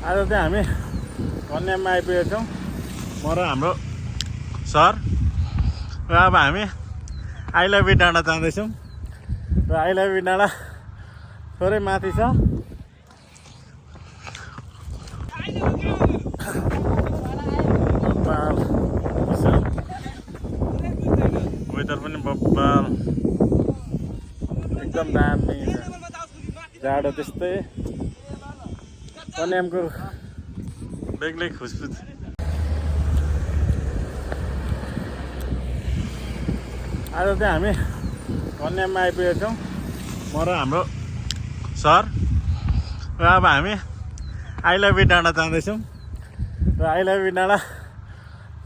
आज चाहिँ हामी कन्याममा आइपुगेका छौँ, म र हाम्रो सर। र अब हामी आई लभ यु डाँडा जाँदैछौँ र आई लभ यु डाँडा थोरै माथि छ। बब्बाल वेदर पनि बब्बाल एकदम दामी छ। जाडो त्यस्तै, कन्यामको बेग्लै खुसबु छ। आज चाहिँ हामी कन्याममा आइपुगेका छौँ, म र हाम्रो सर। र अब हामी आई लभ यु डाँडा जाँदैछौँ र आई लभ यु डाँडा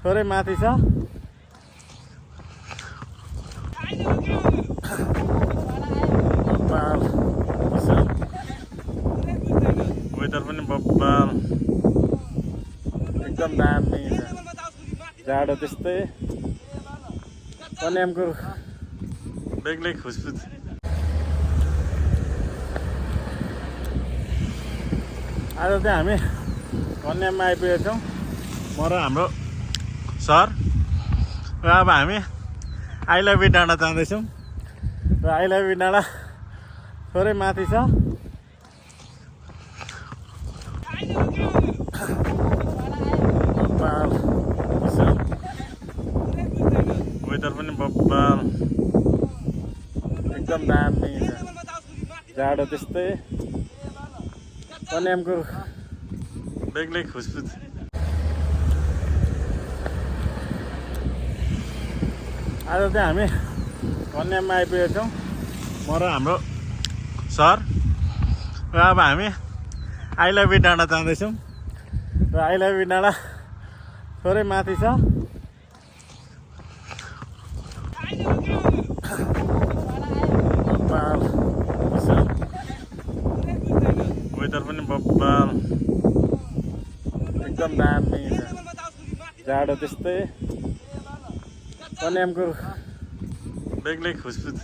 थोरै माथि छ। बब्बाल वेदर पनि बब्बाल एकदम दामी छ। जाडो त्यस्तै, कन्यामको बेग्लै खुसबु छ। आज चाहिँ हामी कन्याममा आइपुगेका छौँ, म र हाम्रो सर। र अब हामी आई लभ यु डाँडा जाँदैछौँ र आई लभ यु डाँडा थोरै माथि छ। बब्बाल वेदर पनि बब्बाल एकदम दामी छ। जाडो त्यस्तै, कन्यामको बेग्लै खुसबु छ। आज चाहिँ हामी कन्याममा आइपुगेका छौँ, म र हाम्रो सर। र अब हामी आई लभ यु डाँडा जाँदैछौँ र आई लभ यु डाँडा थोरै माथि छ। बब्बाल वेदर पनि बब्बाल एकदम दामी छ। जाडो त्यस्तै, कन्यामको बेग्लै खुसबु छ।